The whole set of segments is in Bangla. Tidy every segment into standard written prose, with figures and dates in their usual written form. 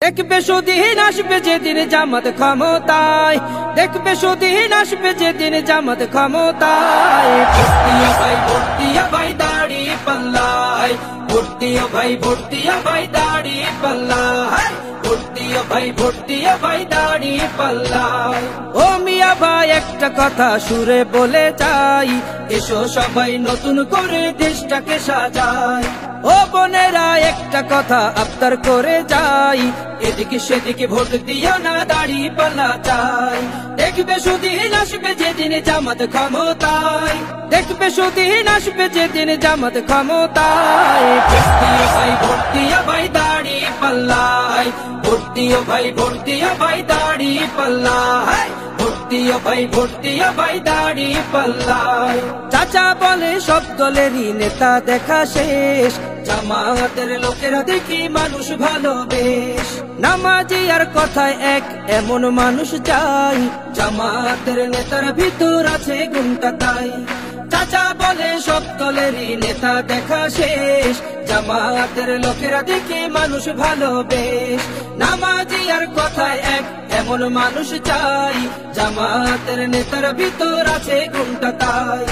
দেখবে সুদিন আসবে যেদিন জামাত ক্ষমতায়, দেখবে সুদিন আসবে যেদিন জামাত ক্ষমতায়। ভর্তিয়া ভাই ভর্তিয়া ভাই দাড়ি পাল্লায়, ভর্তিয়া ভাই ভর্তিয়া ভাই দাড়ি পাল্লায়, ভর্তিয়া ভাই ভর্তিয়া ভাই দাড়ি পাল্লায়। ও মিয়া ভাই একটা কথা সুরে বলে যাই, এসো সবাই নতুন করে দেশটাকে সাজাই। ও বোনেরা একটা কথা আবদার করে যাই, এদিকে সেদিকে ভোট দিও না, দাড়ি পাল্লা চাই। দেখবে সুদিন আসবে যেদিন জামাত ক্ষমতায়, দেখবে সুদিন আসবে যেদিন জামাত ক্ষমতায়। ভর্তিয়া ভাই ভর্তিয়া ভাই দাড়ি পাল্লায়, ভর্তিয়া ভাই ভর্তিয়া ভাই দাড়ি পাল্লায়, ভর্তিয়া ভাই ভর্তিয়া ভাই দাড়ি পাল্লায়। চাচা বলে সব দলেরই নেতা দেখা শেষ, জামাতের লোকেরা দেখি মানুষ ভালো বেশ। নামাজি আর কথায় এক এমন মানুষ চাই, জামাতের নেতার ভিতর আছে গুণটা তাই। চাচা বলে সব দলেরই নেতা দেখা শেষ, জামাতের লোকেরা দেখে মানুষ ভালো বেশ। নামাজি আর কথায় এক এমন মানুষ চাই, জামাতের নেতার ভিতর আছে গুণটা তাই।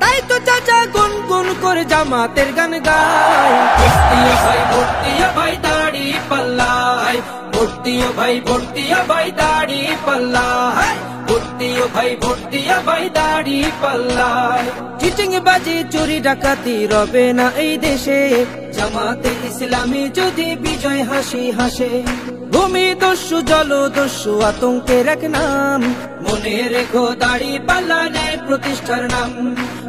তাই তো চাচা গুনগুন করে জামাতের গান গায়। ভর্তিয়া ভাই ভর্তিয়া ভাই দাড়ি পাল্লায়, ভর্তিয়া ভাই ভর্তিয়া ভাই দাড়ি পাল্লায়, ভর্তিয়া ভাই ভর্তিয়া ভাই দাড়ি পাল্লায়। চিটিং বাজি চুরি ডাকাতি রবে না এই দেশে, জামাতে ইসলামী যদি বিজয় হাসি হাসে। ভূমি দস্যু জল দস্যু আতঙ্কের এক নাম, মনে রেখো দাড়ি পাল্লা ন্যায় প্রতিষ্ঠার নাম।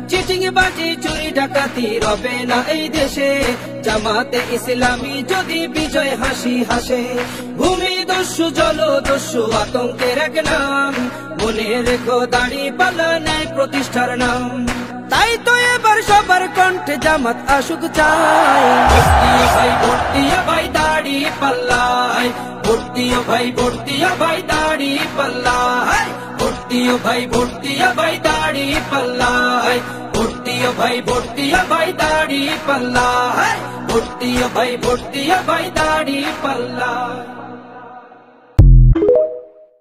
চিটিং বাজি চুরি ডাকাতি রবে না এই দেশে, জামাতে ইসলামী যদি বিজয় হাসি হাসে। ভূমি দস্যু জল দস্যু আতঙ্কের এক নাম, মনে রেখো দাড়ি পাল্লা ন্যায় প্রতিষ্ঠার নাম। তাই তো এবার সবার কণ্ঠে জামাত আসুক চাই। ভর্তিয়া ভাই ভর্তিয়া ভাই দাড়ি পাল্লায়, ভর্তিয়া ভাই ভর্তিয়া ভাই দাড়ি পাল্লায়, ভর্তিয়া ভাই ভর্তিয়া ভাই দাড়ি পাল্লায়, ভর্তিয়া ভাই ভর্তিয়া ভাই দাড়ি পাল্লায়, ভর্তিয়া ভাই ভর্তিয়া ভাই দাড়ি পাল্লায়।